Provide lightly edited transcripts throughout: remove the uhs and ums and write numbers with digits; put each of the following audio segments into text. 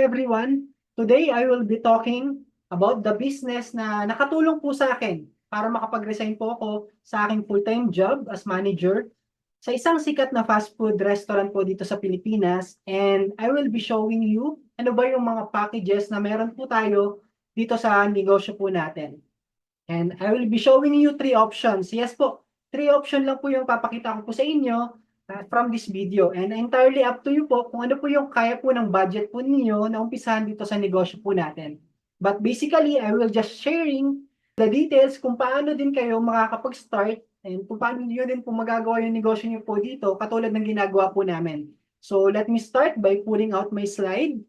everyone. Today, I will be talking about the business na nakatulong po sa akin para makapag-resign po ako sa aking full-time job as manager sa isang sikat na fast food restaurant po dito sa Pilipinas. And I will be showing you ano ba yung mga packages na meron po tayo dito sa negosyo po natin. And I will be showing you three options. Yes po, three option lang po yung papakita ko po sa inyo from this video. And entirely up to you po kung ano po yung kaya po ng budget po ninyo na umpisahan dito sa negosyo po natin. But basically, I will just sharing the details kung paano din kayo makakapag-start and kung paano nyo din po magagawa yung negosyo nyo po dito katulad ng ginagawa po namin. So let me start by pulling out my slide.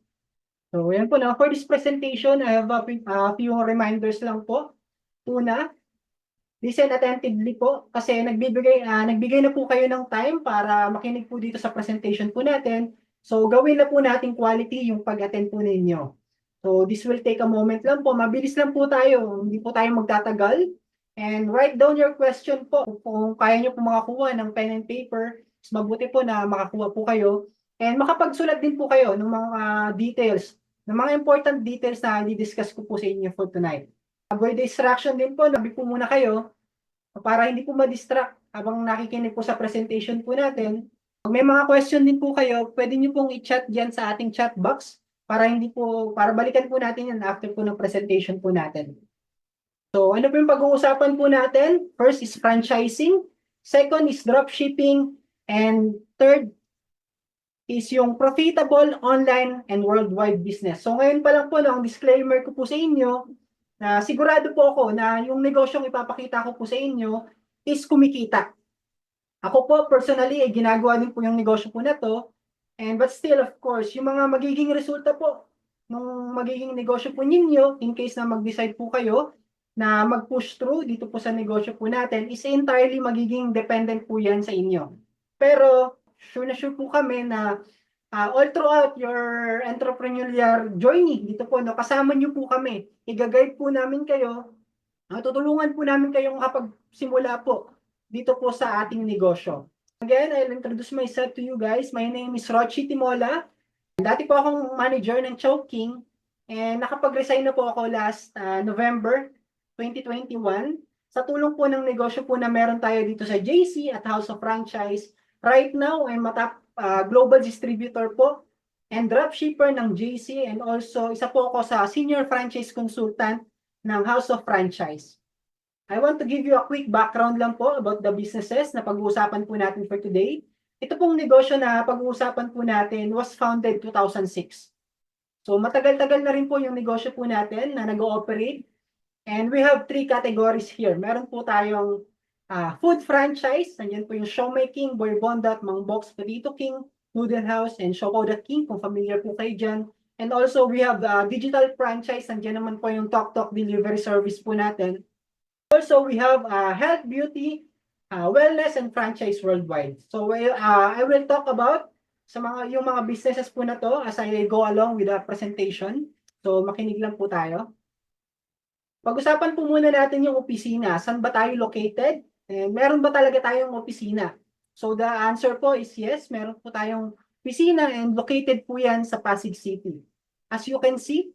So yan po na. For this presentation, I have a few reminders lang po. Una, listen attentively po kasi nagbigay na po kayo ng time para makinig po dito sa presentation po natin. So gawin na po natin quality yung pag-attend po ninyo. So this will take a moment lang po. Mabilis lang po tayo. Hindi po tayo magtatagal. And write down your question po. Kung kaya nyo po makakuha ng pen and paper, mas mabuti po na makakuha po kayo. And makapagsulat din po kayo ng mga details, ng mga important details na i-discuss ko po sa inyo for tonight. Avoid distraction din po, nabi po muna kayo para hindi po ma-distract habang nakikinig po sa presentation po natin. Kung may mga question din po kayo, pwede niyo pong i-chat diyan sa ating chat box para balikan po natin yan after po ng presentation po natin. So, ano po yung pag-uusapan po natin? First is franchising, second is dropshipping, and third is yung profitable online and worldwide business. So, ngayon pa lang po, ang disclaimer ko po sa inyo, na sigurado po ako na yung negosyong ipapakita ko po sa inyo is kumikita. Ako po personally, ginagawa din po yung negosyo po na to. But still, of course, yung mga magiging resulta po nung magiging negosyo po ninyo, in case na mag-decide po kayo na mag-push through dito po sa negosyo po natin, is entirely magiging dependent po yan sa inyo. Pero, sure na sure po kami na all throughout your entrepreneurial journey, dito po, no, kasama niyo po kami. I-guide po namin kayo, tutulungan po namin kayong kapagsimula po dito po sa ating negosyo. Again, I'll introduce myself to you guys. My name is Rochi Timola. Dati po akong manager ng Chowking and nakapag-resign na po ako last November 2021. Sa tulong po ng negosyo po na meron tayo dito sa JC at House of Franchise. Right now, I'm a global distributor po and dropshipper ng JC and also isa po ako sa senior franchise consultant ng House of Franchise. I want to give you a quick background lang po about the businesses na pag-uusapan po natin for today. Ito pong negosyo na pag-uusapan po natin was founded 2006. So matagal-tagal na rin po yung negosyo po natin na nag-ooperate. And we have three categories here. Meron po tayong food franchise. Nandiyan po yung Siomai King, Boy Bondat, Mang Box, Potato King, Noodle House, and Chocolate King, kung familiar po kayo dyan. And also, we have digital franchise. Nandiyan naman po yung Tok Tok delivery service po natin. Also, we have health, beauty, wellness, and franchise worldwide. So, I will talk about yung mga businesses po na to as I go along with the presentation. So, makinig lang po tayo. Pag-usapan po muna natin yung opisina. Saan ba tayo located? Meron ba talaga tayong opisina? So the answer po is yes, meron po tayong opisina and located po yan sa Pasig City. As you can see,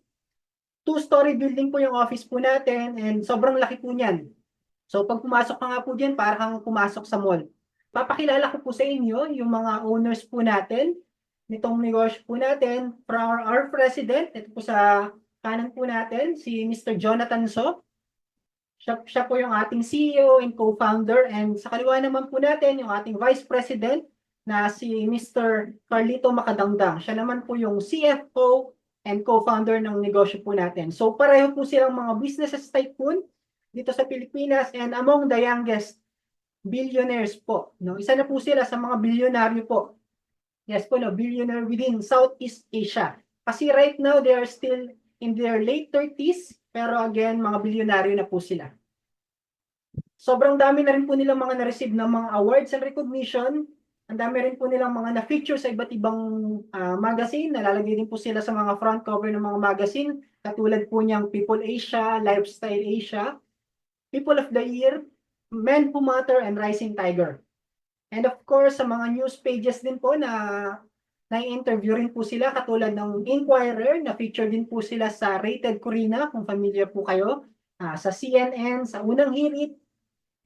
two-story building po yung office po natin and sobrang laki po niyan. So pag pumasok ka nga po dyan, parang pumasok sa mall. Papakilala ko po sa inyo yung mga owners po natin nitong negosyo po natin. From our president, ito po sa kanan po natin, si Mr. Jonathan So. Siya po yung ating CEO and co-founder. And sa kaliwa naman po natin, yung ating vice president na si Mr. Carlito Macadangdang. Siya naman po yung CFO and co-founder ng negosyo po natin. So pareho po silang mga businesses tycoon dito sa Pilipinas and among the youngest billionaires po. No? Isa na po sila sa mga bilyonaryo po. Yes po, no, billionaire within Southeast Asia. Kasi right now, they are still in their late 30s, pero again, mga bilyonaryo na po sila. Sobrang dami na rin po nilang mga na-receive ng mga awards and recognition. Ang dami rin po nilang mga na-feature sa iba't ibang magazine. Nalalagay din po sila sa mga front cover ng mga magazine, katulad po niyang People Asia, Lifestyle Asia, People of the Year, Men Who Matter, and Rising Tiger. And of course, sa mga news pages din po na Na-interview rin po sila katulad ng Inquirer, na feature din po sila sa Rated Corina, kung familiar po kayo, sa CNN, sa Unang Hirit,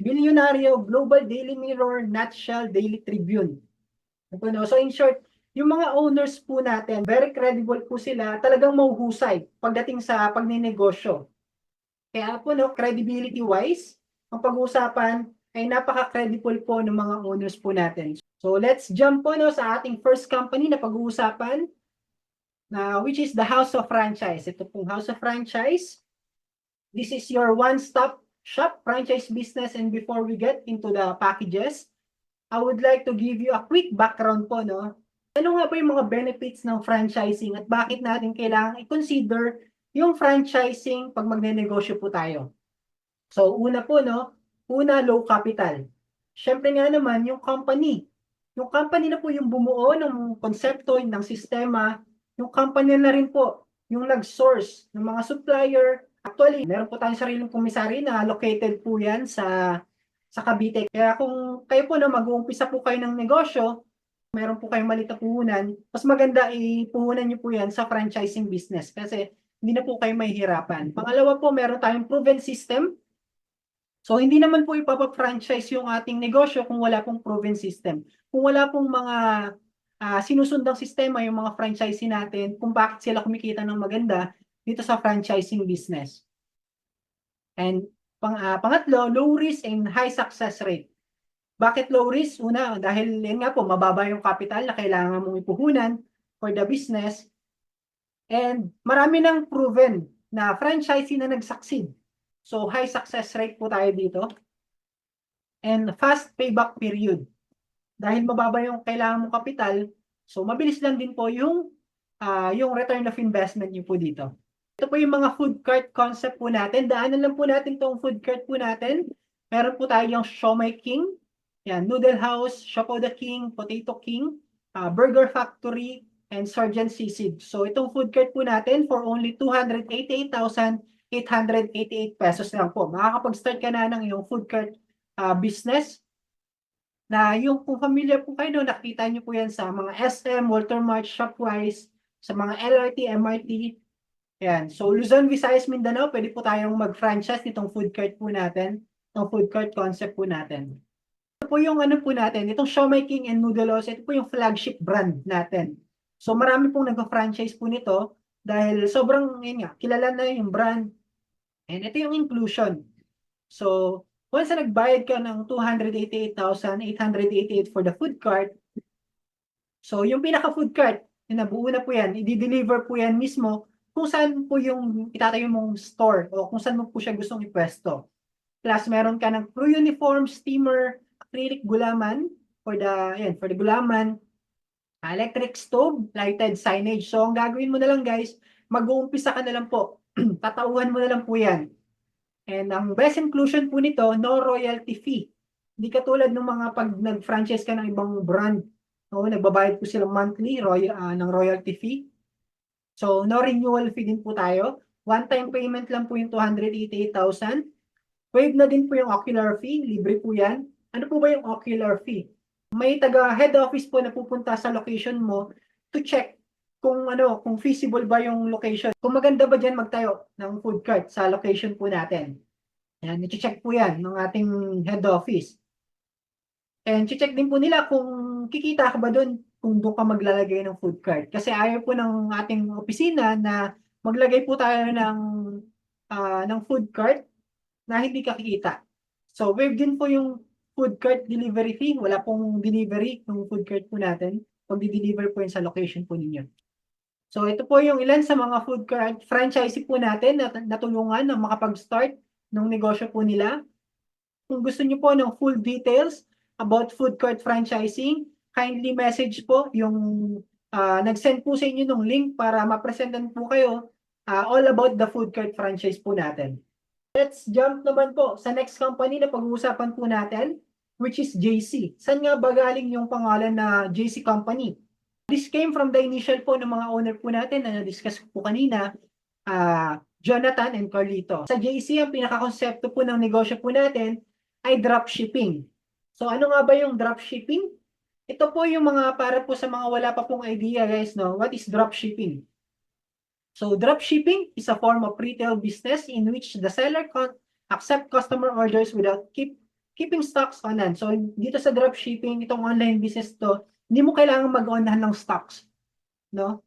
Bilyonaryo, Global Daily Mirror, Nutshell, Daily Tribune. So in short, yung mga owners po natin, very credible po sila, talagang mahuhusay pagdating sa pagninegosyo. Kaya po, credibility-wise, ang pag-uusapan ay napaka-credible po ng mga owners po natin. So let's jump po sa ating first company na pag-uusapan, which is the House of Franchise. Ito pong House of Franchise. This is your one-stop shop franchise business, and before we get into the packages, I would like to give you a quick background po. Ano nga ba yung mga benefits ng franchising at bakit natin kailangan i-consider yung franchising pag magne-negosyo po tayo? So una po, low capital. Siyempre nga naman yung company. Yung company na po yung bumuo ng konsepto, ng sistema, yung company na rin po yung nag-source ng mga supplier. Actually, meron po tayong sariling komisari na located po yan sa Cavite. Kaya kung kayo po mag-uumpisa po kayo ng negosyo, meron po kayong maliit na puhunan, mas maganda ipuhunan nyo po yan sa franchising business kasi hindi na po kayo mahihirapan. Pangalawa po, meron tayong proven system. So hindi naman po ipapa-franchise yung ating negosyo kung wala pong proven system. Kung wala pong mga sinusundang sistema yung mga franchisee natin, kung bakit sila kumikita ng maganda dito sa franchising business. And pangatlo, low risk and high success rate. Bakit low risk? Una, dahil yun nga po, mababa yung capital na kailangan mong ipuhunan for the business. And marami nang proven na franchisee na nag-succeed. So, high success rate po tayo dito. And fast payback period. Dahil mababa yung kailangan mong capital, so mabilis lang din po yung return of investment nyo po dito. Ito po yung mga food cart concept po natin. Daanan lang po natin itong food cart po natin. Meron po tayo yung Siomai King, yan, Noodle House, Shopo the King, Potato King, Burger Factory, and Sergeant Sisig. So itong food cart po natin for only 288,888 pesos lang po. Makakapag-start ka na ng iyong food cart business. Na yung kung familiar po kayo, nakita nyo po yan sa mga SM, Walter Mart, Shopwise, sa mga LRT, MRT. Yan. So Luzon, Visayas, Mindanao, pwede po tayong mag-franchise nitong food cart po natin, itong food cart concept po natin. Ito po yung ano po natin, itong Siomai King and Noodle House, ito po yung flagship brand natin. So marami pong nag-franchise po nito dahil sobrang kilala na yung brand. And ito yung inclusion. So once na nagbayad ka ng 288,888 for the food cart, so yung pinaka-food cart, nabuo na po yan, i-deliver po yan mismo kung saan po yung itatayo mong store o kung saan mo po siya gustong ipwesto. Plus, meron ka ng crew uniform, steamer, acrylic gulaman for the gulaman, electric stove, lighted signage. So, ang gagawin mo na lang guys, mag-uumpisa ka na lang po. Tatauhan mo na lang po yan. And ang best inclusion po nito, no royalty fee. Hindi katulad ng mga pag nag-franchise ka ng ibang brand. Nagbabayad po sila monthly ng royalty fee. So, no renewal fee din po tayo. One-time payment lang po yung 288,000. Waive na din po yung ocular fee. Libre po yan. Ano po ba yung ocular fee? May taga-head office po na pupunta sa location mo to check kung feasible ba yung location. Kung maganda ba dyan magtayo ng food cart sa location po natin. Yan, i-check po yan ng ating head office. And i-check din po nila kung kikita ka ba doon kung doon ka maglalagay ng food cart. Kasi ayaw po ng ating opisina na maglagay po tayo ng food cart na hindi ka kikita. So, waive din po yung food cart delivery fee. Wala pong delivery ng food cart po natin. Pag di-deliver po yun sa location po ninyo. So, ito po yung ilan sa mga food cart franchisee po natin na natulungan na makapag-start ng negosyo po nila. Kung gusto niyo po ng full details about food cart franchising, kindly message po yung nag-send po sa inyo ng link para ma-presentan po kayo all about the food cart franchise po natin. Let's jump naman po sa next company na pag-uusapan po natin, which is JC. Saan nga ba galing yung pangalan na JC Company? This came from the initial po ng mga owner po natin na na-discuss po kanina, Jonathan and Carlito. Sa JC, ang pinaka-konsepto po ng negosyo po natin ay dropshipping. So ano nga ba yung dropshipping? ito po yung mga para po sa mga wala pa pong idea guys, no? What is dropshipping? So dropshipping is a form of retail business in which the seller can accept customer orders without keeping stocks on hand. So dito sa dropshipping, itong online business to, hindi mo kailangan mag-on-hand ng stocks, no?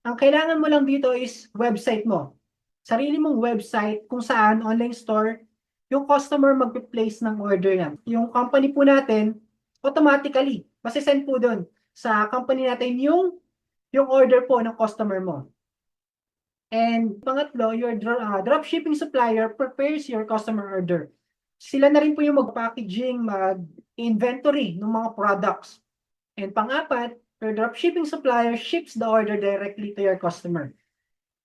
Ang kailangan mo lang dito is website mo. Sarili mong website kung saan online store yung customer magpe-place ng order niya. Yung company po natin, automatically, masisend po doon sa company natin yung order po ng customer mo. And pangatlo, your dropshipping supplier prepares your customer order. Sila na rin po yung mag-packaging, mag-inventory ng mga products. And pang-apat, your dropshipping supplier ships the order directly to your customer.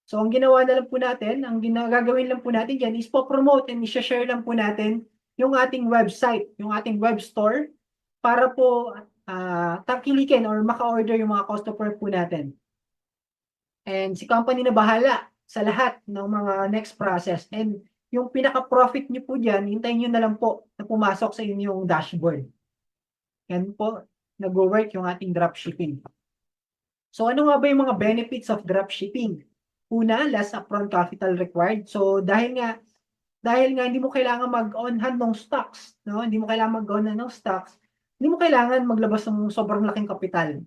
So, ang ginawa na lang po natin, ang gagawin lang po natin dyan is po-promote and i-share lang po natin yung ating website, yung ating web store para po takilikin or maka-order yung mga customer po natin. And si company na bahala sa lahat ng mga next process. And yung pinaka-profit nyo po dyan, hintayin nyo na lang po na pumasok sa inyong dashboard. Yan po, nag-work yung ating dropshipping. So ano nga ba yung mga benefits of dropshipping? Una, less upfront capital required. So dahil nga hindi mo kailangan mag-on-hand ng stocks, no? Hindi mo kailangan mag-on-hand ng stocks, hindi mo kailangan maglabas ng sobrang laking kapital.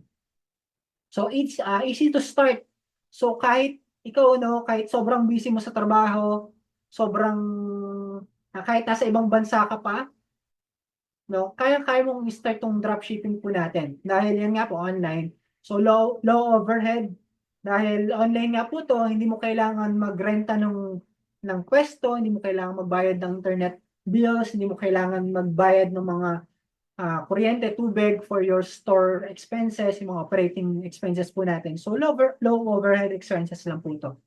So it's easy to start. So kahit ikaw, no, kahit sobrang busy mo sa trabaho, sobrang kahit nasa ibang bansa ka pa, no, kaya mong i-start tong dropshipping po natin. Dahil yan nga po online. So low overhead. Dahil online nga po to, hindi mo kailangan magrenta ng pwesto, hindi mo kailangan magbayad ng internet bills, hindi mo kailangan magbayad ng mga kuryente, tubig for your store expenses, yung mga operating expenses po natin. So low overhead expenses lang po ito.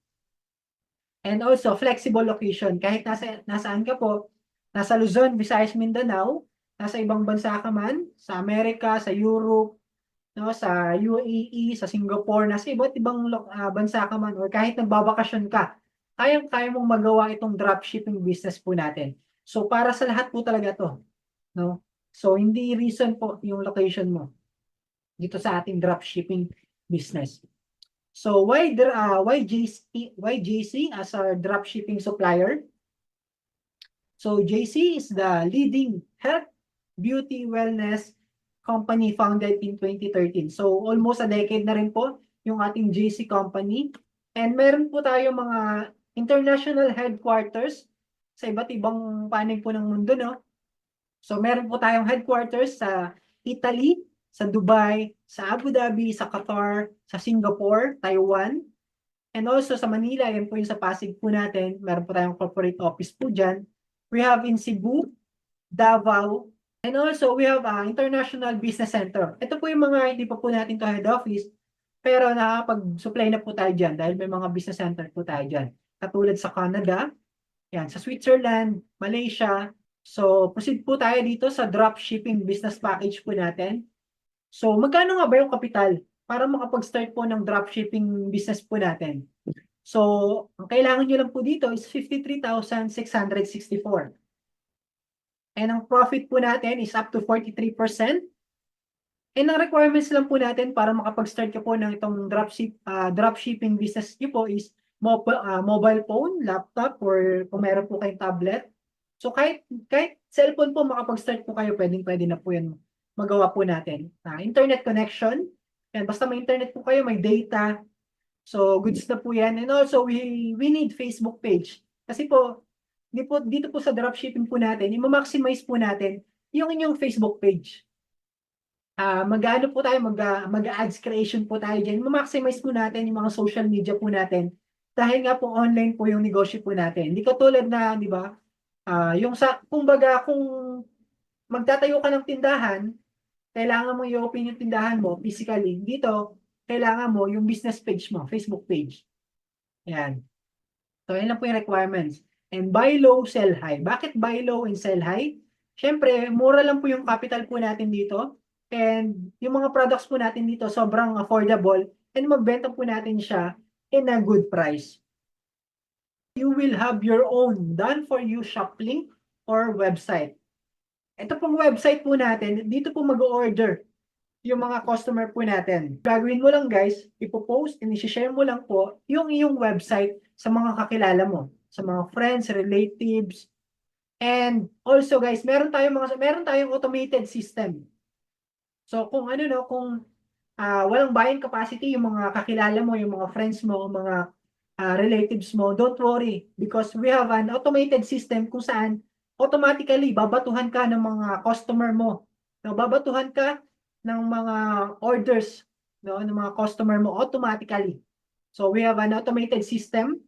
And also flexible location. Kahit nasaan ka po, nasa Luzon, Visayas, Mindanao, nasa ibang bansa ka man, sa Amerika, sa Europe, no, sa UAE, sa Singapore, nasa iba't ibang bansa ka man, or kahit nagbabakasyon ka, kaya mong magawa itong dropshipping business po natin. So para sa lahat po talaga to, no? So, hindi reason po yung location mo dito sa ating dropshipping business. So, why JC as our dropshipping supplier? So, JC is the leading health, beauty, wellness company founded in 2013. So, almost a decade na rin po yung ating JC company. And meron po tayo mga international headquarters sa iba't ibang panig po ng mundo, no? So meron po tayong headquarters sa Italy, sa Dubai, sa Abu Dhabi, sa Qatar, sa Singapore, Taiwan, and also sa Manila, yan po yung sa Pasig po natin. Meron po tayong corporate office po dyan. We have in Cebu, Davao, and also we have International Business Center. Ito po yung mga hindi pa po natin to head office, pero nakapag-supply na po tayo dyan dahil may mga business center po tayo dyan. Katulad sa Canada, yan, sa Switzerland, Malaysia. So, proceed po tayo dito sa dropshipping business package po natin. So, magkano nga ba yung kapital para makapag-start po ng dropshipping business po natin? So, ang kailangan nyo lang po dito is 53,664. And ang profit po natin is up to 43%. And ang requirements lang po natin para makapag-start ka po ng itong dropshipping business nyo po is mobile phone, laptop, or kung meron po kayong tablet. So kahit cellphone po makapag-start po kayo, pwede na po yan magawa po natin. Internet connection, yan, basta may internet po kayo, may data, so goods na po yan. And also we need Facebook page. Kasi po, dito po sa dropshipping po natin, i-maximize po natin yung inyong Facebook page. Mag-ano po tayo, mag-ads creation po tayo dyan. I-maximize po natin yung mga social media po natin. Dahil nga po online po yung negosyo po natin. Hindi katulad na, di ba, kumbaga, kung magtatayo ka ng tindahan, kailangan mo i-open yung tindahan mo physically. Dito, kailangan mo yung business page mo, Facebook page. Ayan. So, yan lang po yung requirements. And buy low, sell high. Bakit buy low and sell high? Siyempre, mura lang po yung capital po natin dito. And yung mga products po natin dito, sobrang affordable. And magbenta po natin siya in a good price. You will have your own done-for-you shop link or website. Ito pong website po natin, dito po mag-order yung mga customer po natin. Gagawin mo lang guys, ipopost and i-share mo lang po yung iyong website sa mga kakilala mo, sa mga friends, relatives, and also guys, meron tayong automated system. So kung ano no, kung walang buying capacity yung mga kakilala mo, yung mga friends mo, mga relatives mo, don't worry because we have an automated system kung saan automatically babatuhan ka ng mga customer mo. No, babatuhan ka ng mga orders no, ng mga customer mo automatically. So we have an automated system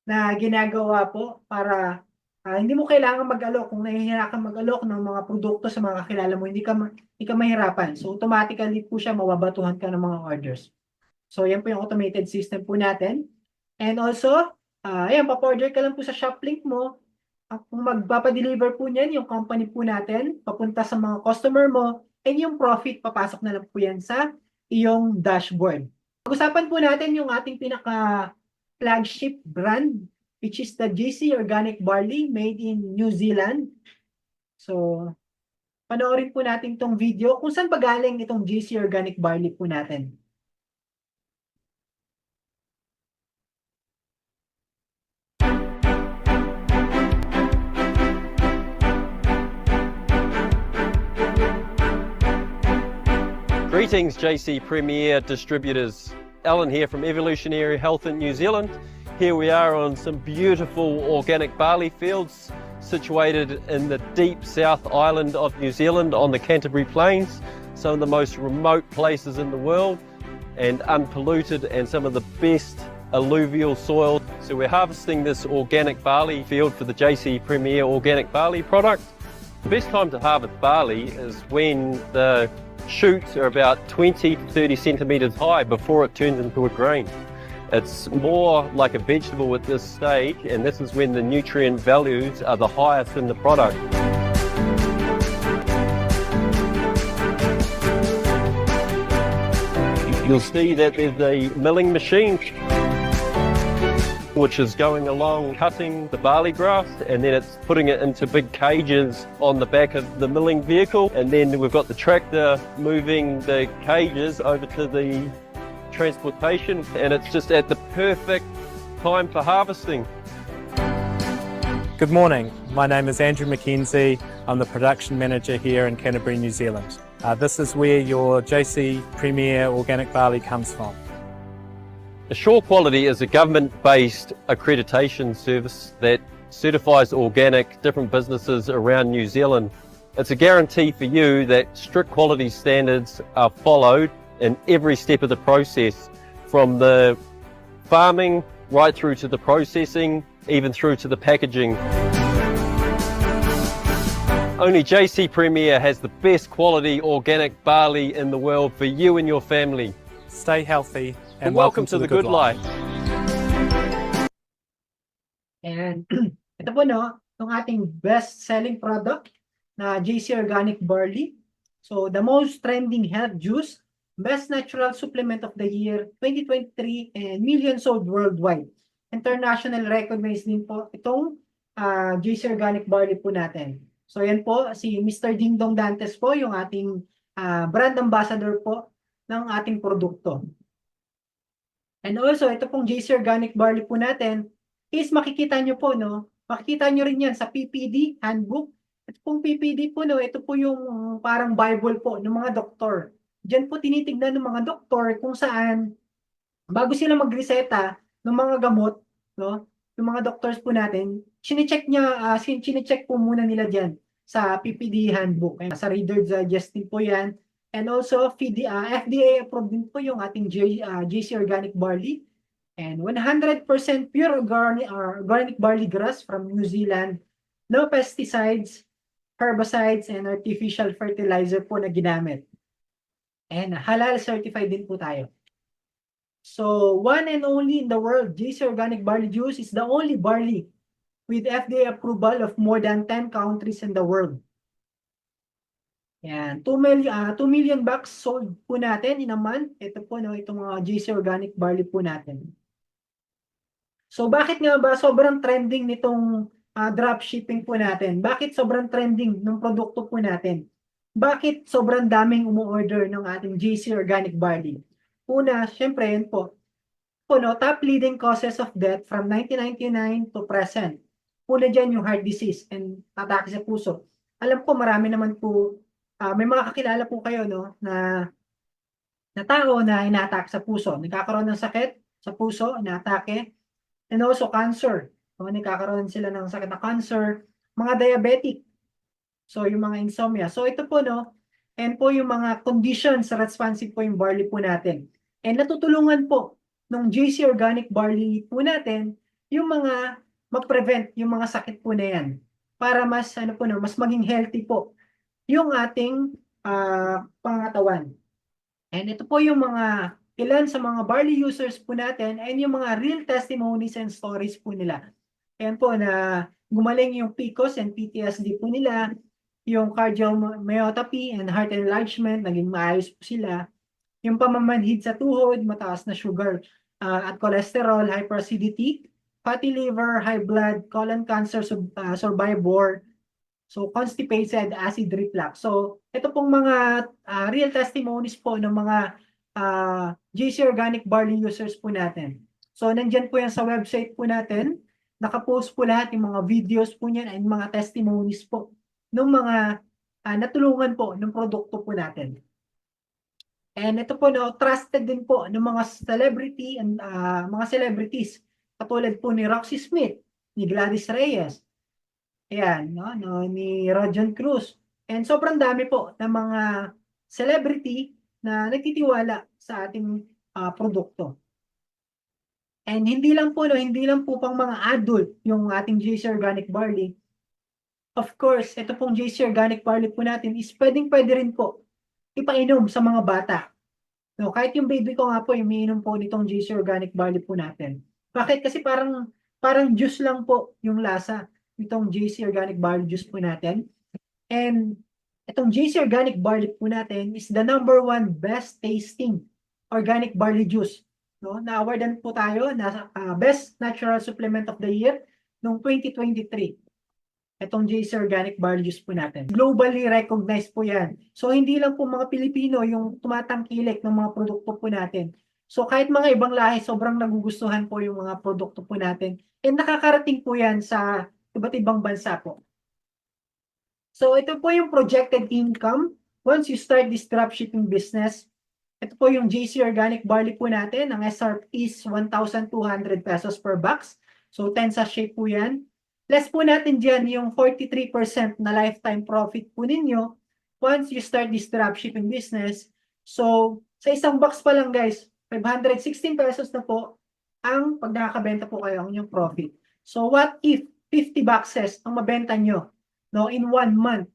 na ginagawa po para hindi mo kailangan mag-alok kung nahihirapan kang mag-alok ng mga produkto sa mga kakilala mo, hindi ka mahirapan. So automatically po siya mababatuhan ka ng mga orders. So yan po yung automated system po natin. And also, ayan, pa-order ka lang po sa shop link mo. Kung magpapadeliver po niyan, yung company po natin, papunta sa mga customer mo, and yung profit, papasok na lang po yan sa iyong dashboard. Pag-usapan po natin yung ating pinaka-flagship brand, which is the JC Organic Barley made in New Zealand. So, panoorin po natin itong video kung saan ba galing itong JC Organic Barley po natin. Greetings JC Premier distributors. Alan here from Evolutionary Health in New Zealand. Here we are on some beautiful organic barley fields situated in the deep South Island of New Zealand on the Canterbury Plains, some of the most remote places in the world and unpolluted and some of the best alluvial soil. So we're harvesting this organic barley field for the JC Premier organic barley product. The best time to harvest barley is when the shoots are about 20 to 30 centimetres high before it turns into a grain. It's more like a vegetable at this stage, and this is when the nutrient values are the highest in the product. You'll see that there's a milling machine which is going along cutting the barley grass, and then it's putting it into big cages on the back of the milling vehicle, and then we've got the tractor moving the cages over to the transportation, and it's just at the perfect time for harvesting. Good morning, my name is Andrew McKenzie. I'm the production manager here in Canterbury, New Zealand. This is where your JC Premier Organic Barley comes from. Assure Quality is a government-based accreditation service that certifies organic different businesses around New Zealand. It's a guarantee for you that strict quality standards are followed in every step of the process, from the farming right through to the processing, even through to the packaging. Only JC Premier has the best quality organic barley in the world for you and your family. Stay healthy and welcome to the good life. And ito po no, itong ating best-selling product na JC Organic Barley. So the most trending health juice, best natural supplement of the year 2023 and millions sold worldwide. International recognized din po itong JC Organic Barley po natin. So yan po, si Mr. Dingdong Dantes po, yung ating brand ambassador po ng ating produkto. And also, ito pong JC Organic Barley po natin is makikita nyo po, no? Makikita nyo rin yan sa PPD handbook. Ito pong PPD po, no? Ito po yung parang Bible po ng mga doktor. Diyan po tinitignan ng mga doktor kung saan bago sila magreseta ng mga gamot, no? Yung mga doctors po natin, chinecheck po muna nila diyan sa PPD handbook. Sa Reader's Digest po yan. And also, FDA approved din po yung ating JC Organic Barley. And 100% pure organic barley grass from New Zealand. No pesticides, herbicides, and artificial fertilizer po na ginamit. And halal certified din po tayo. So, one and only in the world, JC Organic Barley Juice is the only barley with FDA approval of more than 10 countries in the world. Yan, 2 million bags sold po natin in a month. Ito po, no, itong mga JC Organic Barley po natin. So, bakit nga ba sobrang trending nitong drop shipping po natin? Bakit sobrang trending ng produkto po natin? Bakit sobrang daming umu-order ng ating JC Organic Barley? Una, syempre, yun po. Top leading causes of death from 1999 to present. Una dyan yung heart disease and atake sa puso. Alam ko marami naman po, may mga kakilala po kayo, no, na tao na inaatake sa puso. Nagkakaroon ng sakit sa puso, inaatake. And also cancer. So, nagkakaroon sila ng sakit na cancer. Mga diabetic. So, yung mga insomnia. So, ito po, no, and po yung mga conditions responsive po yung barley po natin. And natutulungan po ng JC Organic Barley po natin yung mga mag-prevent yung mga sakit po na yan. Para mas, ano po, no, mas maging healthy po yung ating pangatawan. And ito po yung mga ilan sa mga barley users po natin and yung mga real testimonies and stories po nila. Ayan po na gumaling yung PCOS and PTSD po nila, yung cardiomyopathy and heart enlargement, naging maayos po sila. Yung pamamanhid sa tuhod, mataas na sugar at cholesterol, hyperacidity, fatty liver, high blood, colon cancer survivor, so constipated, acid reflux. So ito pong mga real testimonies po ng mga JC Organic Barley users po natin. So nandyan po yan sa website po natin. Nakapost po lahat yung mga videos po niyan and mga testimonies po ng mga natulungan po ng produkto po natin. And ito po, no, trusted din po ng mga celebrity and mga celebrities katulad po ni Roxy Smith, ni Gladys Reyes, ayan, no, ni Rojan Cruz. And sobrang dami po ng mga celebrity na nagtitiwala sa ating produkto. And hindi lang po pang mga adult yung ating JC Organic Barley. Of course, ito pong JC Organic Barley po natin is pwede rin po ipainom sa mga bata. No, kahit yung baby ko nga po, umiinom po nitong JC Organic Barley po natin. Bakit? Kasi parang juice lang po yung lasa nitong JC Organic Barley juice po natin. And itong JC Organic Barley po natin is the #1 best tasting organic barley juice. No? Na-awardan po tayo na Best Natural Supplement of the Year noong 2023. Itong JC Organic Barley Juice po natin. Globally recognized po yan. So, hindi lang po mga Pilipino yung tumatangkilik ng mga produkto po natin. So, kahit mga ibang lahi, sobrang nagugustuhan po yung mga produkto po natin. And nakakarating po yan sa iba't ibang bansa po. So, ito po yung projected income once you start this dropshipping business. Ito po yung JC Organic Barley po natin. Ang SRP is 1,200 pesos per box. So, 10 sachet po yan. Less po natin dyan yung 43% na lifetime profit po ninyo once you start this dropshipping business. So, sa isang box pa lang guys, 516 pesos na po ang pag nakakabenta po kayo ang inyong profit. So, what if 50 boxes ang mabenta nyo, no, in 1 month?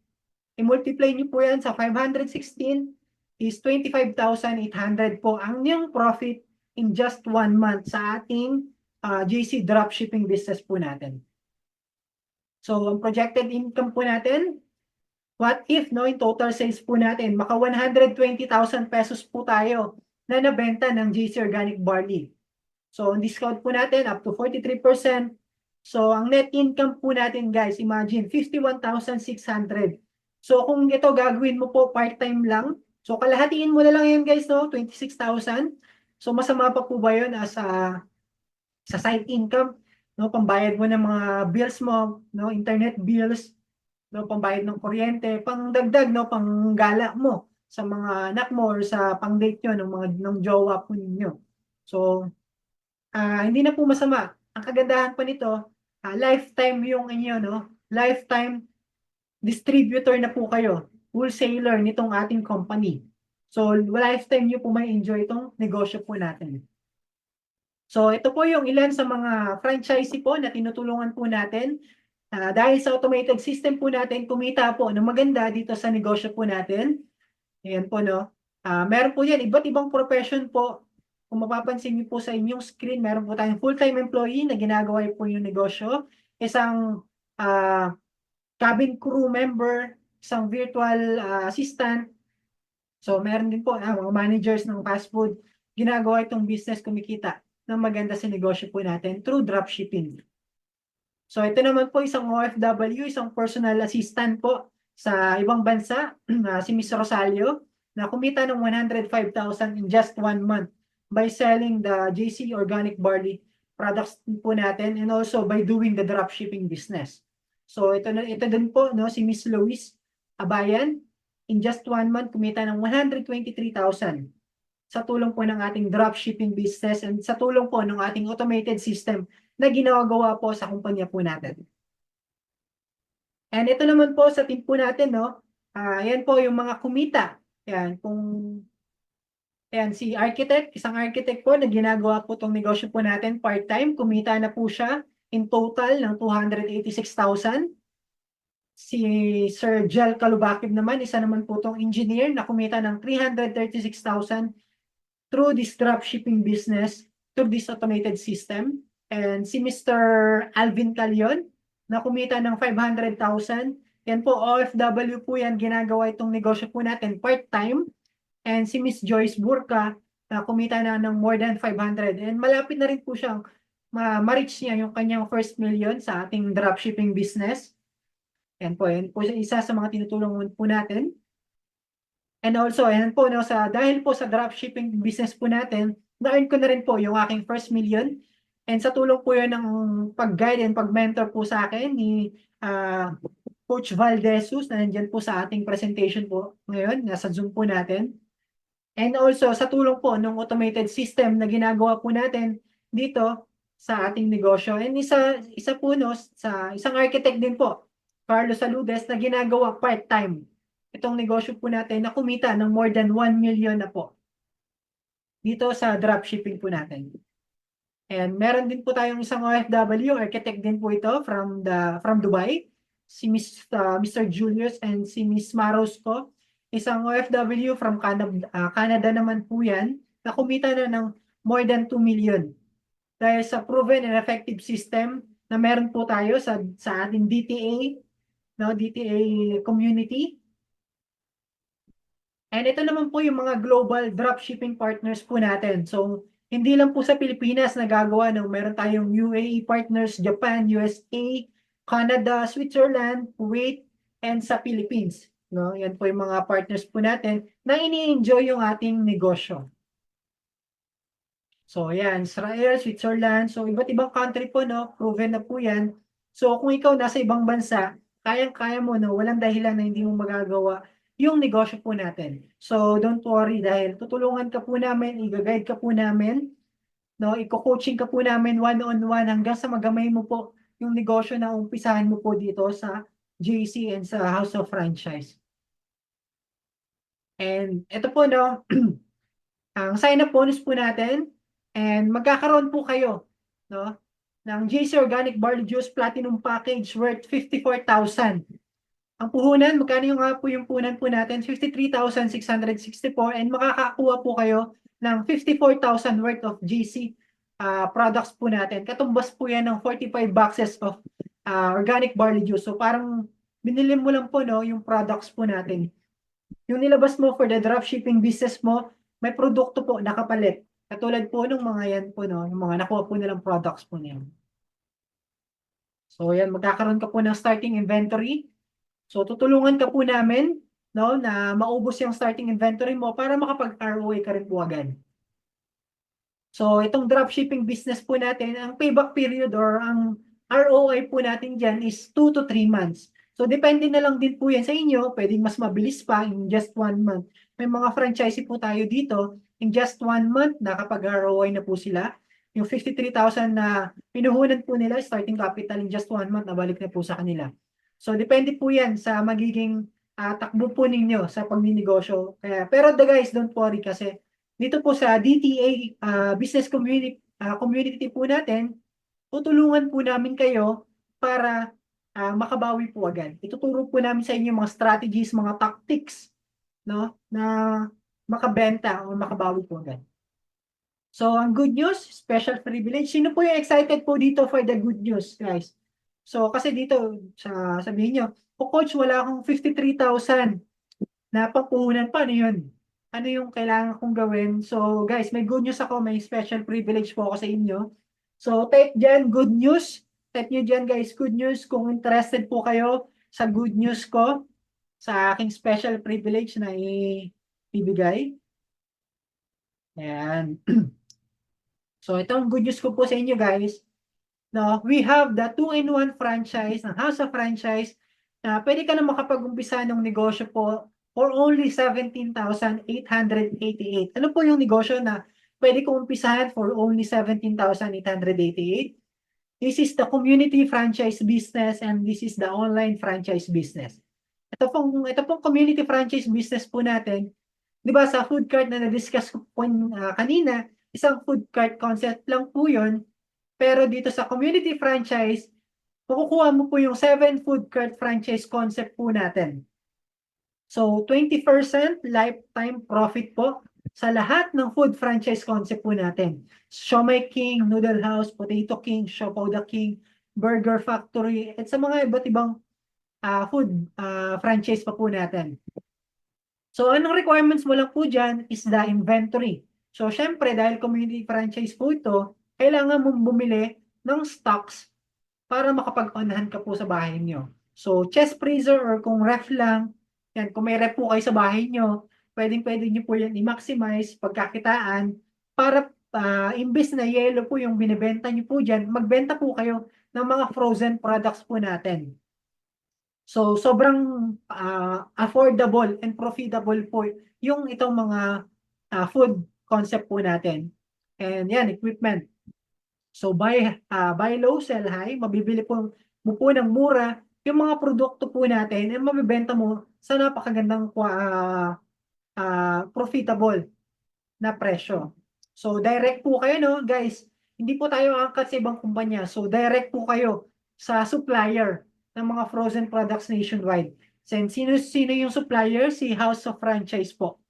I-multiply nyo po yan sa 516 is 25,800 po ang inyong profit in just 1 month sa ating JC dropshipping business po natin. So, ang projected income po natin, what if, no, in total sales po natin, maka 120,000 pesos po tayo na nabenta ng JC Organic Barley. So, ang discount po natin, up to 43%. So, ang net income po natin, guys, imagine, 51,600. So, kung ito gagawin mo po part-time lang, so, kalahatiin mo na lang yan, guys, no, 26,000. So, masama pa po ba yun sa side income? No, pambayad mo ng mga bills mo, no, internet bills, no, pambayad ng kuryente, pangdagdag, no, panggala mo sa mga anak mo or sa pang-date nyo ng jowa po ninyo. So, hindi na po masama. Ang kagandahan pa nito, lifetime yung inyo, no, lifetime distributor na po kayo, wholesaler nitong ating company. So, lifetime nyo po may enjoy itong negosyo po natin. So, ito po yung ilan sa mga franchisee po na tinutulungan po natin. Dahil sa automated system po natin, kumita po ng maganda dito sa negosyo po natin. Ayan po, no. Meron po yan, iba't ibang profession po. Kung mapapansin niyo po sa inyong screen, meron po tayong full-time employee na ginagawa po yung negosyo. Isang cabin crew member, isang virtual assistant. So, meron din po mga managers ng fast food. Ginagawa itong business, kumikita ng maganda sa negosyo po natin through dropshipping. So, ito naman po isang OFW, isang personal assistant po sa ibang bansa, si Miss Rosalio, na kumita ng 105,000 in just 1 month by selling the JC Organic Barley products po natin and also by doing the dropshipping business. So ito din po, no, si Miss Louise Abayan, in just 1 month kumita ng 123,000 sa tulong po ng ating dropshipping business and sa tulong po ng ating automated system na ginagawa po sa kumpanya po natin. And ito naman po sa team po natin, no, yan po yung mga kumita. Yan, si architect, isang architect po na ginagawa po itong negosyo po natin part-time, kumita na po siya in total ng 286,000. Si Sir Jel Kalubakib naman, isa naman po itong engineer na kumita ng 336,000 through this dropshipping business, through this automated system. And si Mr. Alvin Calion, na kumita ng 500,000. Yan po, OFW po yan, ginagawa itong negosyo po natin part-time. And si Miss Joyce Burka, na kumita na ng more than 500. And malapit na rin po siyang ma-reach niya yung kanyang first million sa ating dropshipping business. Yan po isa sa mga tinutulungan po natin. And also, ayan po, no, dahil po sa dropshipping business po natin, na-earn ko na rin po yung aking first million. And sa tulong po yun ng pag-guide and pag-mentor po sa akin ni Coach Valdesus, na nandyan po sa ating presentation po ngayon, nasa Zoom po natin. And also, sa tulong po ng automated system na ginagawa po natin dito sa ating negosyo. And isa po, no, sa isang architect din po, Carlos Saludes, na ginagawa part-time itong negosyo po natin na kumita ng more than 1 million na po dito sa dropshipping po natin. And meron din po tayong isang OFW, architect din po ito from Dubai, si Mr. Julius and si Miss Marosco, isang OFW from Canada naman po yan, na kumita na ng more than 2 million dahil sa proven and effective system na meron po tayo sa ating DTA, no, DTA community. And ito naman po yung mga global dropshipping partners po natin. So, hindi lang po sa Pilipinas nagagawa, no? Meron tayong UAE partners, Japan, USA, Canada, Switzerland, Kuwait, and sa Philippines. No? Yan po yung mga partners po natin na ini-enjoy yung ating negosyo. So, yan, Israel, Switzerland, so iba't ibang country po, no? Proven na po yan. So, kung ikaw nasa ibang bansa, kayang-kaya mo, no? Walang dahilan na hindi mo magagawa yung negosyo po natin. So, don't worry dahil tutulungan ka po namin, i-guide ka po namin, no? Iko-coaching ka po namin one-on-one hanggang sa magamay mo po yung negosyo na umpisahan mo po dito sa JC and sa House of Franchise. And ito po, no, ang sign-up bonus po natin, and magkakaroon po kayo, no, ng JC Organic Barley Juice Platinum Package worth 54,000. Ang puhunan, magkano yung po yung puhunan po natin? 53,664 and makakakuha po kayo ng 54,000 worth of GC products po natin. Katumbas po yan ng 45 boxes of organic barley juice. So parang binili mo lang po, no, yung products po natin. Yung nilabas mo for the dropshipping business mo, may produkto po nakapalit. Katulad po ng mga yan po, no, yung mga nakuha po nilang products po niyan. So yan, magkakaroon ka po ng starting inventory. So, tutulungan ka po namin, no, na maubos yung starting inventory mo para makapag-ROI ka rin po agad. So, itong dropshipping business po natin, ang payback period or ang ROI po natin dyan is 2 to 3 months. So, depende na lang din po yan sa inyo. Pwedeng mas mabilis pa in just 1 month. May mga franchisee po tayo dito, in just 1 month, nakapag-ROI na po sila. Yung 53,000 na pinuhunan po nila, starting capital in just 1 month, nabalik na po sa kanila. So, depende po yan sa magiging takbo po ninyo sa pagninegosyo. Pero guys, don't worry kasi dito po sa DTA business community po natin, tutulungan po namin kayo para makabawi po agad. Ituturo po namin sa inyo mga strategies, mga tactics, no, na makabenta o makabawi po agad. So, ang good news, special privilege. Sino po yung excited po dito for the good news, guys? So, kasi dito, sabihin nyo, coach, wala akong 53,000 na pampuhunan. Paano yun? Ano yung kailangan kong gawin? So, guys, may good news ako. May special privilege po ako sa inyo. So, type dyan, good news. Type nyo dyan, guys, good news. Kung interested po kayo sa good news ko. sa aking special privilege na ibigay. Ayan. So, itong good news ko po sa inyo guys. No, we have the 2-in-1 franchise ng House of Franchise na pwede ka na makapag-umpisa ng negosyo po for only 17,888. Ano po yung negosyo na pwede kong umpisahan for only 17,888? This is the community franchise business and this is the online franchise business. Ito pong community franchise business po natin, di ba sa food cart na na-discuss ko po kanina, isang food cart concept lang po yun. Pero dito sa community franchise, makukuha mo po yung 7 food cart franchise concept po natin. So, 20% lifetime profit po sa lahat ng food franchise concept po natin. Siomai King, Noodle House, Potato King, Siopaw the King, Burger Factory, at sa mga iba't ibang food franchise pa po natin. So, anong requirements mo lang po dyan is the inventory. So, syempre, dahil community franchise po ito, kailangan mong bumili ng stocks para makapag-onahan ka po sa bahay niyo. So, chest freezer or kung ref lang, yan, kung may ref po kayo sa bahay niyo, pwedeng-pwede niyo po yan i-maximize pagkakitaan para imbis na yellow po yung binibenta niyo po dyan, magbenta po kayo ng mga frozen products po natin. So, sobrang affordable and profitable po yung itong mga food concept po natin. And yan, equipment. So, buy low, sell high. Mabibili po mo po ng mura yung mga produkto po natin and mabibenta mo sa napakagandang profitable na presyo. So, direct po kayo, no, guys. Hindi po tayo angkat sa ibang kumpanya. So, direct po kayo sa supplier ng mga frozen products nationwide. Sino yung supplier? Si House of Franchise po.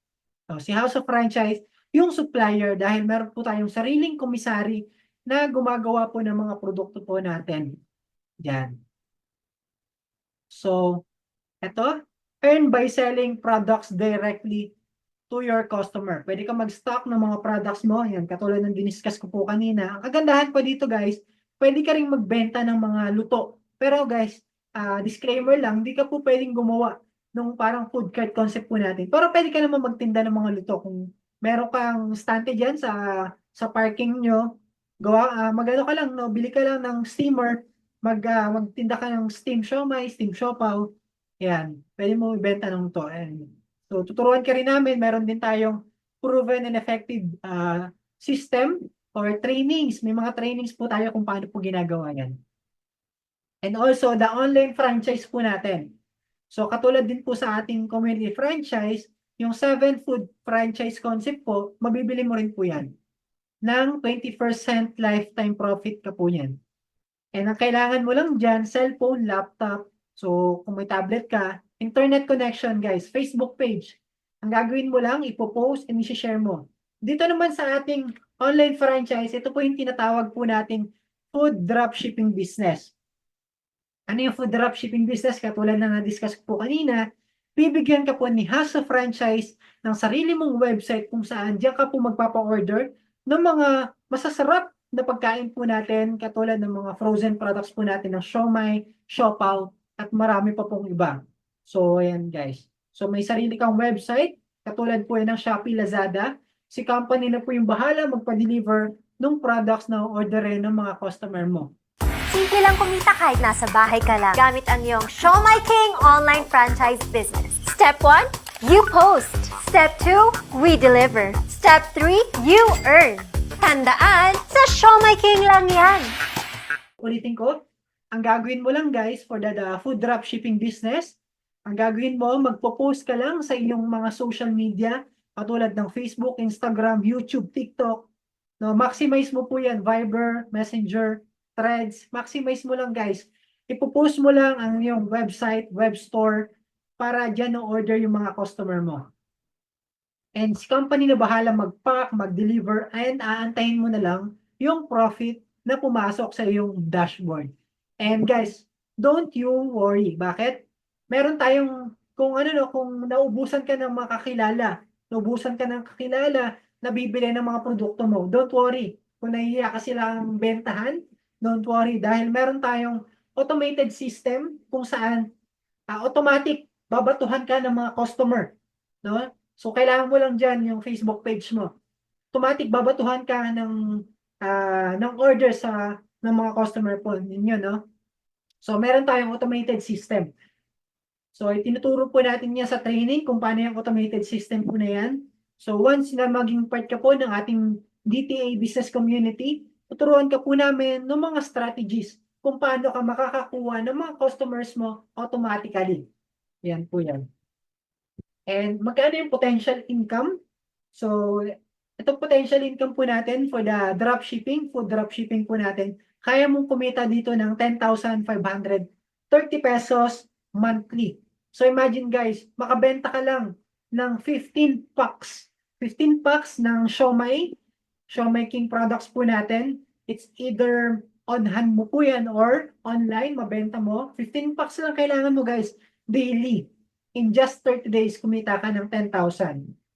So, si House of Franchise, yung supplier dahil meron po tayong sariling komisari na gumagawa po ng mga produkto po natin. Yan. So, eto, earn by selling products directly to your customer. Pwede ka mag-stock ng mga products mo. Yan, katulad ng diniscuss ko po kanina. Ang kagandahan po dito guys, pwede ka ring magbenta ng mga luto. Pero guys, disclaimer lang, hindi ka po pwedeng gumawa nung parang food cart concept po natin. Pero pwede ka naman magtinda ng mga luto. Kung meron kang stante dyan sa parking nyo, magano ka lang, no? Bili ka lang ng steamer, magtinda ka ng steam siomai, steam siopaw. Yan, pwede mo ibenta ng to. So, tuturuan ka rin namin, meron din tayong proven and effective system or trainings. May mga trainings po tayo kung paano po ginagawa yan. And also, the online franchise po natin. So, katulad din po sa ating community franchise, yung 7 food franchise concept po, mabibili mo rin po yan ng 20% lifetime profit ka po yan. And ang kailangan mo lang dyan, cellphone, laptop. So, kung may tablet ka, internet connection guys, Facebook page. Ang gagawin mo lang, ipopost and i-share mo. Dito naman sa ating online franchise, ito po yung tinatawag po nating food dropshipping business. Ano yung food dropshipping business? Katulad na na-discuss ko po kanina, bibigyan ka po ni House of Franchise ng sarili mong website kung saan diyan ka po magpapa-order ng mga masasarap na pagkain po natin, katulad ng mga frozen products po natin ng siomai, siopaw, at marami pa pong iba. So, ayan guys. So, may sarili kang website, katulad po yan ng Shopee, Lazada. Si company na po yung bahala magpa-deliver ng products na orderin ng mga customer mo. Simple lang kumita kahit nasa bahay ka lang. Gamit ang iyong Siomai King online franchise business. Step 1, you post. Step 2, we deliver. Step 3, you earn. Tandaan, sa Siomai King lang yan. Ulitin ko, ang gagawin mo lang guys for the food dropshipping business, ang gagawin mo, magpo-post ka lang sa iyong mga social media, katulad ng Facebook, Instagram, YouTube, TikTok. No, maximize mo po yan, Viber, Messenger, Threads, maximize mo lang guys. Ipo-post mo lang ang iyong website, web store, para dyan order yung mga customer mo. And si company na bahala mag-pack, mag-deliver, and aantayin mo na lang yung profit na pumasok sa iyong dashboard. And guys, don't you worry. Bakit? Meron tayong, kung naubusan ka ng mga kakilala, na bibili ng mga produkto mo, don't worry. Kung nahihiya ka silang bentahan, don't worry. Dahil meron tayong automated system kung saan automatic babatuhan ka ng mga customer, no? So, kailangan mo lang dyan yung Facebook page mo. Automatic, babatuhan ka ng order ng mga customer po ninyo, no? So, meron tayong automated system. So, itinuturo po natin yan sa training kung paano yung automated system po na yan. So, once na maging part ka po ng ating DTA business community, tuturuan ka po namin ng mga strategies kung paano ka makakakuha ng mga customers mo automatically. Yan po yan. And magkano yung potential income? So, itong potential income po natin for the dropshipping, food dropshipping po natin, kaya mong kumita dito ng 10,530 pesos monthly. So imagine guys, makabenta ka lang ng 15 packs. 15 packs ng Siomai King products po natin. It's either on hand mo po yan or online, mabenta mo. 15 packs lang kailangan mo guys, daily. In just 30 days, kumita ka ng 10,000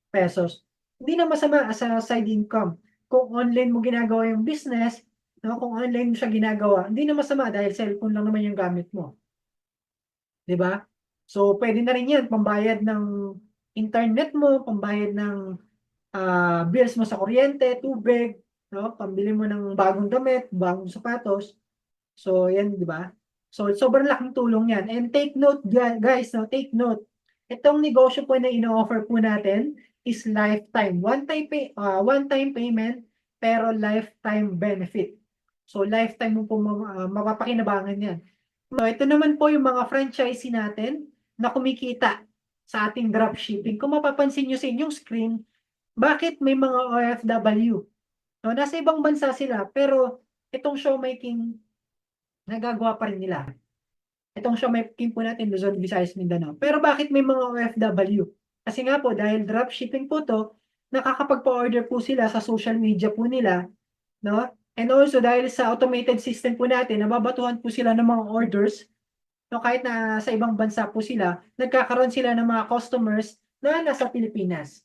pesos. Hindi na masama as a side income. Kung online mo ginagawa yung business, no, kung online mo siya ginagawa, hindi na masama dahil cellphone lang naman yung gamit mo. 'Di ba? So, pwede na rin yan, pambayad ng internet mo, pambayad ng bills mo sa kuryente, tubig, no? Pambili mo ng bagong damit, bagong sapatos. So, yan, di ba? So, sobrang laking tulong yan. And take note, guys, no? Take note. Itong negosyo po na ino-offer po natin is lifetime. One-time payment, pero lifetime benefit. So, lifetime mo po mapapakinabangan yan. So, ito naman po yung mga franchisee natin na kumikita sa ating dropshipping. Kung mapapansin nyo sa inyong screen, bakit may mga OFW? No, nasa ibang bansa sila, pero itong Siomai King, nagagawa pa rin nila. Itong Siomai King po natin, Luzon, Visayas, Mindanao. Pero bakit may mga OFW? Kasi nga po, dahil dropshipping po to, nakakapagpa-order po sila sa social media po nila, no? And also, dahil sa automated system po natin, nababatuhan po sila ng mga orders. No, kahit na sa ibang bansa po sila, nagkakaroon sila ng mga customers na nasa Pilipinas.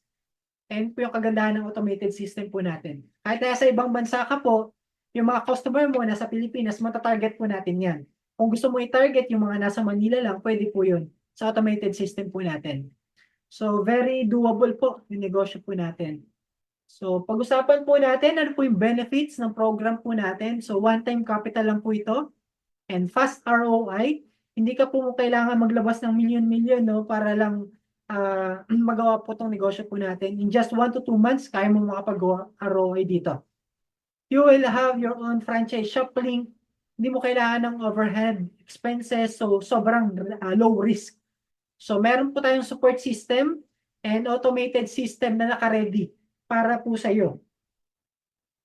And po yung kagandahan ng automated system po natin. Kahit na sa ibang bansa ka po, yung mga customer mo nasa Pilipinas, matatarget po natin yan. Kung gusto mo i-target yung mga nasa Manila lang, pwede po yun sa automated system po natin. So, very doable po yung negosyo po natin. So, pag-usapan po natin, ano po yung benefits ng program po natin. So, one-time capital lang po ito. And fast ROI. Hindi ka po kailangan maglabas ng milyon-milyon, no, para lang magawa po itong negosyo po natin. In just 1 to 2 months, kaya mo makapagawa ROI dito. You will have your own franchise shop link. Hindi mo kailangan ng overhead expenses. So, sobrang low risk. So, meron po tayong support system and automated system na naka-ready para po sa iyo.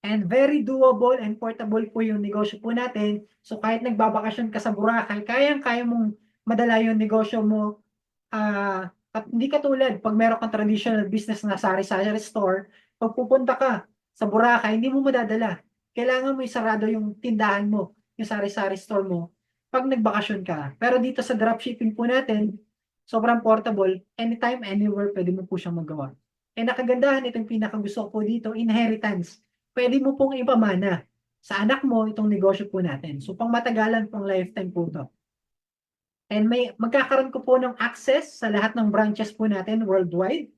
And very doable and portable po yung negosyo po natin. So, kahit nagbabakasyon ka sa Boracay, kayang-kaya mong madala yung negosyo mo. At hindi katulad, pag meron kang traditional business na sari-sari store, pag pupunta ka sa Boracay, hindi mo madadala. Kailangan mo isarado yung tindahan mo, yung sari-sari store mo, pag nagbakasyon ka. Pero dito sa dropshipping po natin, sobrang portable, anytime, anywhere, pwede mo po siyang magawa. And nakagandahan, itong pinakagusto ko po dito, inheritance. Pwede mo pong ipamana sa anak mo itong negosyo po natin. So, pang matagalan, pang lifetime po ito. And magkakaroon ko po ng access sa lahat ng branches po natin worldwide.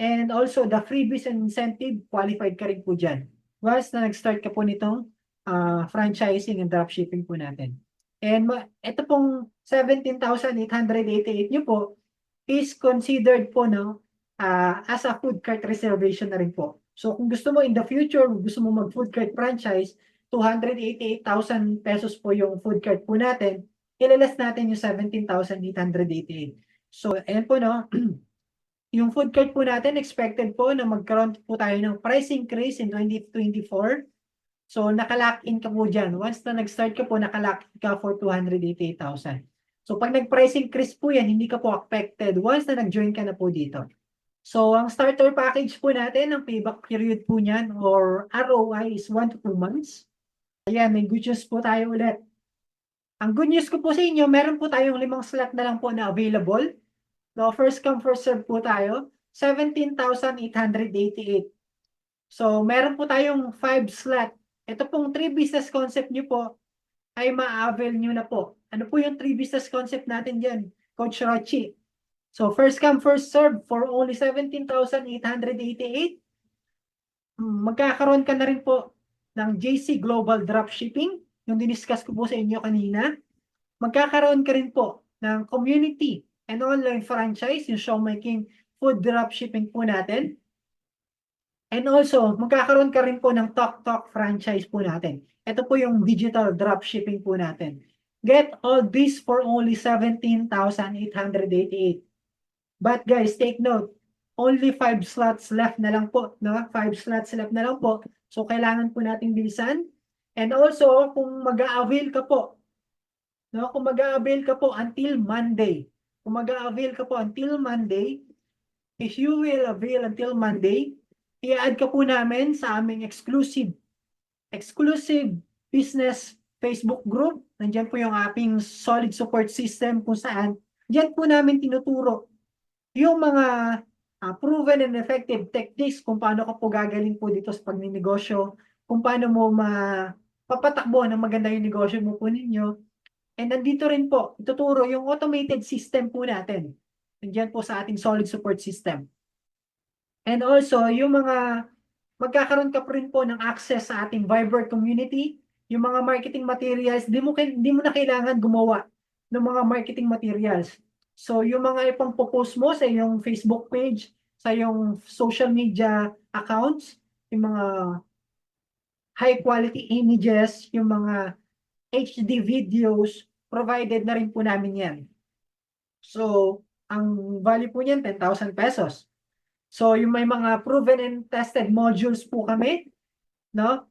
And also, the freebies and incentive, qualified ka rin po dyan. Once na nag-start ka po nitong franchising and dropshipping po natin. And ito pong 17,888 nyo po is considered po as a food cart reservation na rin po. So kung gusto mo in the future, gusto mo mag-food cart franchise, 288,000 pesos po yung food cart po natin, ilalas natin yung 17,888. So ayan po, no? Yung food cart po natin, expected po na magkaroon po tayo ng price increase in 2024. So nakalock in ka po dyan. Once na nag-start ka po, nakalock in ka for 288,000. So pag nag-price increase po yan, hindi ka po affected once na nag-join ka na po dito. So, ang starter package po natin, ang payback period po niyan or ROI is 1 to 2 months. Ayan, may good news po tayo ulit. Ang good news ko po sa inyo, meron po tayong 5 slot na lang po na available. No, first come, first serve po tayo. 17,888. So, meron po tayong 5 slot. Ito pong 3 business concept nyo po ay ma-avail nyo na po. Ano po yung 3 business concept natin dyan, Coach Rochi? So first come, first serve for only 17,888. Magkakaroon ka na rin po ng JC Global Dropshipping, yung diniscuss ko po sa inyo kanina. Magkakaroon ka rin po ng community and online franchise, yung Showmaking Food Dropshipping po natin. And also, magkakaroon ka rin po ng TokTok franchise po natin. Ito po yung digital dropshipping po natin. Get all this for only 17,888. But guys, take note, only 5 slots left na lang po. No? 5 slots left na lang po. So, kailangan po natin bilisan. And also, kung mag-a-avail ka po, no? Kung mag-a-avail ka po until Monday, if you will avail until Monday, i-add ka po namin sa aming exclusive business Facebook group. Nandiyan po yung ating solid support system kung saan diyan po namin tinuturo yung mga proven and effective techniques kung paano ka po gagaling po dito sa pagninegosyo, kung paano mo mapapatakbo ng maganda yung negosyo mo po ninyo. And nandito rin po, ituturo yung automated system po natin. Nandiyan po sa ating solid support system. And also, yung magkakaroon ka pa rin po ng access sa ating Viber community, yung mga marketing materials, di mo na kailangan gumawa ng mga marketing materials. So, yung mga ipang-post mo sa iyong Facebook page, sa iyong social media accounts, yung mga high quality images, yung mga HD videos, provided na rin po namin yan. So, ang value po niyan, 10,000 pesos. So, yung may mga proven and tested modules po kami, no?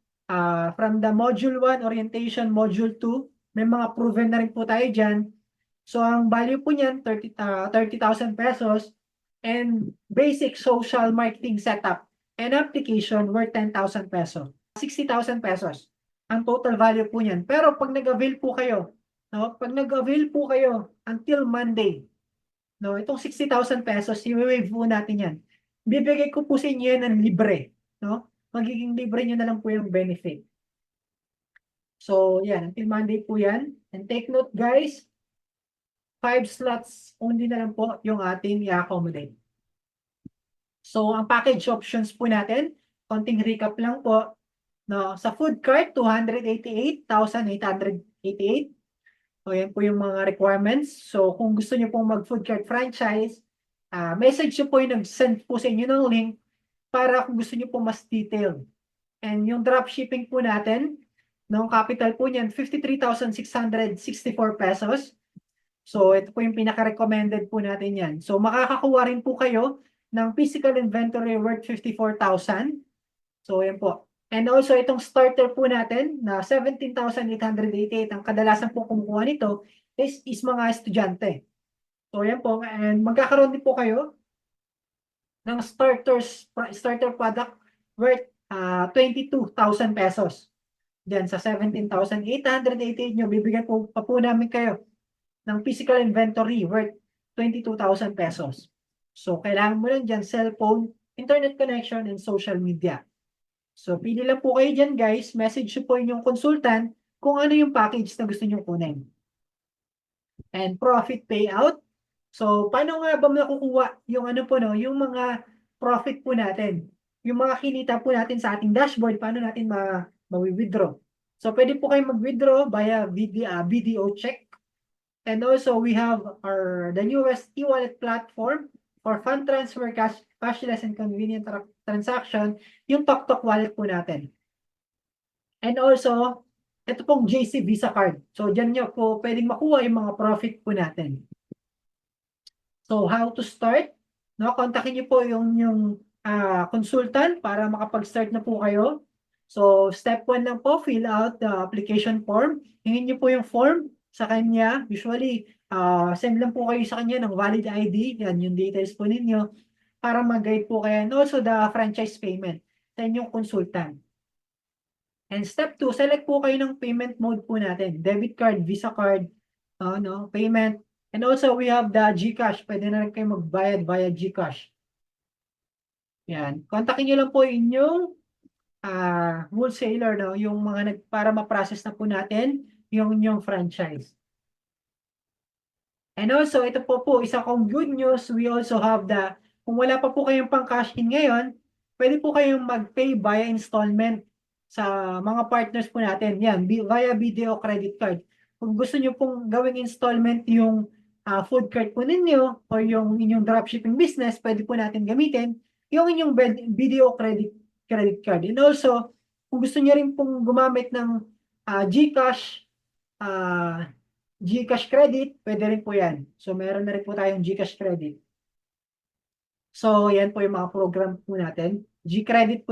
From the Module 1, Orientation, Module 2, may mga proven na rin po tayo dyan. So, ang value po niyan, 30,000 pesos. And basic social marketing setup and application worth 10,000 pesos. 60,000 pesos ang total value po niyan. Pero pag nag-avail po kayo, no? Pag nag-avail po kayo until Monday, no? Itong 60,000 pesos, i-waive po natin yan. Bibigay ko po sa inyo yan ng libre, no? Magiging libre nyo na lang po yung benefit. So, yan. Until Monday po yan. And take note, guys, 5 slots only na lang po yung ating i-accommodate. So, ang package options po natin, konting recap lang po, no? Sa food cart, 288,888. So, yan po yung mga requirements. So, kung gusto nyo pong mag-food cart franchise, message nyo po yung nag-send po sa inyo ng link para kung gusto nyo po mas detailed. And yung dropshipping po natin, no, capital po niyan, 53,664 pesos. So, ito po yung pinaka-recommended po natin yan. So, makakakuha rin po kayo ng physical inventory worth 54,000. So, yan po. And also, itong starter po natin na 17,888, ang kadalasan po kumukuha nito is mga estudyante. So, yan po. And magkakaroon din po kayo ng starter product worth 22,000 pesos. Then, sa 17,888 nyo, bibigyan po pa po namin kayo ng physical inventory worth 22,000 pesos. So, kailangan mo lang dyan cellphone, internet connection, and social media. So, pili lang po kayo dyan, guys. Message nyo po inyong consultant kung ano yung package na gusto nyo kunin. And profit payout. So, paano nga ba makukuha yung ano po, no? Yung mga profit po natin. Yung mga kinita po natin sa ating dashboard, paano natin ma-withdraw. So, pwede po kayo mag-withdraw via BDO check. And also, we have the newest e-wallet platform for fund transfer, cashless and convenient transaction, yung TokTok wallet po natin. And also, ito pong JC Visa card. So, dyan nyo po pwedeng makuha yung mga profit po natin. So, how to start? No, kontakin nyo po yung consultant para makapag-start na po kayo. So, step 1 lang po, fill out the application form. Hingin nyo po yung form sa kanya. Usually, send lang po kayo sa kanya ng valid ID. Yan, yung details po ninyo para mag-guide po kayo. And also, the franchise payment sa inyong consultant. And step 2, select po kayo ng payment mode po natin. Debit card, Visa card, payment. And also, we have the GCash. Pwede na rin kayo magbayad via GCash. Yan. Kontakin nyo lang po inyong wholesaler, no? Yung mga para ma-process na po natin yung franchise. And also, ito po isa kong good news, we also have kung wala pa po kayong pang cash in ngayon, pwede po kayong mag-pay via installment sa mga partners po natin. Yan, via video credit card. Kung gusto nyo pong gawing installment yung food cart po ninyo or yung inyong dropshipping business, pwede po natin gamitin yung inyong video credit card. And also, kung gusto nyo rin pong gumamit ng GCash, GCash credit, pwede rin po yan. So, meron na rin po tayong GCash credit. So, yan po yung mga program po natin. G-credit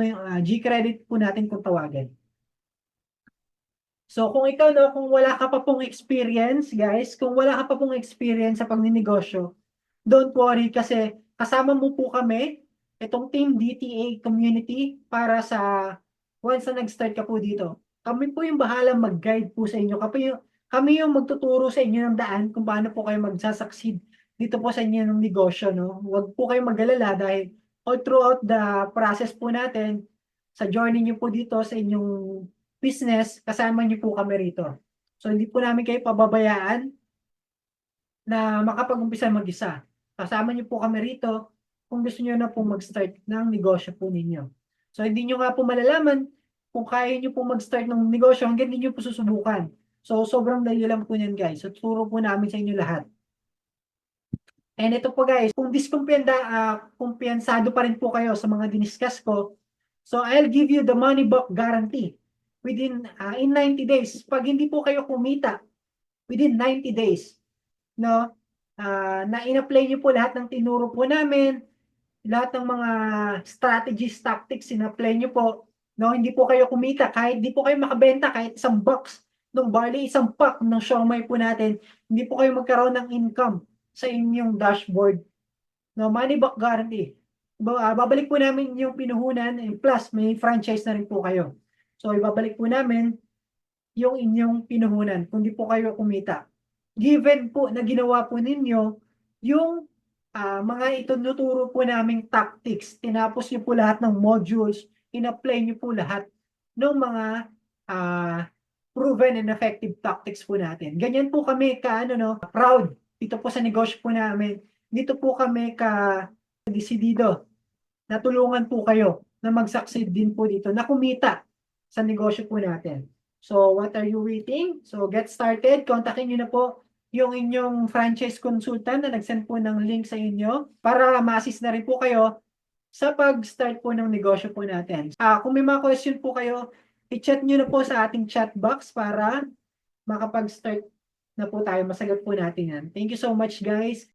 po natin kung tawagin. So, kung ikaw, no, kung wala ka pa pong experience, guys, kung wala ka pa pong experience sa pagninegosyo, don't worry kasi kasama mo po kami, itong Team DTA community para sa once na nag-start ka po dito. Kami po yung bahala mag-guide po sa inyo. Kami yung magtuturo sa inyo ng daan kung paano po kayo magsasucceed dito po sa inyo ng negosyo, no? Huwag po kayong mag-alala dahil all throughout the process po natin, sa journey nyo po dito sa inyong business, kasama nyo po kami rito. So, hindi po namin kayo pababayaan na makapag-umpisa mag-isa. Kasama nyo po kami rito kung gusto nyo na po mag-start ng negosyo po ninyo. So, hindi nyo nga po malalaman kung kaya nyo po mag-start ng negosyo hanggang hindi nyo po susubukan. So, sobrang dali lang po yan, guys. So, turo po namin sa inyo lahat. And ito po, guys, kung kumpiyansado pa rin po kayo sa mga diniscuss ko, so I'll give you the money back guarantee within in 90 days. Pag hindi po kayo kumita within 90 days, no, na in-apply niyo po lahat ng tinuro po namin, lahat ng mga strategies, tactics, in-apply niyo po, no, hindi po kayo kumita, kahit di po kayo makabenta, kahit isang box ng barley, isang pack ng siomai po natin, hindi po kayo magkaroon ng income sa inyong dashboard. No, money back guarantee. Babalik po namin yung pinuhunan, plus may franchise na rin po kayo. So, ibabalik po namin yung inyong pinuhunan kung di po kayo kumita. Given po na ginawa po ninyo yung mga itinuturo po naming tactics, tinapos niyo po lahat ng modules, in-apply niyo po lahat ng mga proven and effective tactics po natin. Ganyan po kami proud dito po sa negosyo po namin. Dito po kami desidido na tulungan po kayo na mag-succeed din po dito, na kumita sa negosyo po natin. So, what are you waiting? So, get started. Kontakin nyo na po yung inyong franchise consultant na nag-send po ng link sa inyo para ma-assist na rin po kayo sa pag-start po ng negosyo po natin. Kung may mga question po kayo, i-chat nyo na po sa ating chat box para makapag-start na po tayo. Masagot po natin yan. Thank you so much, guys.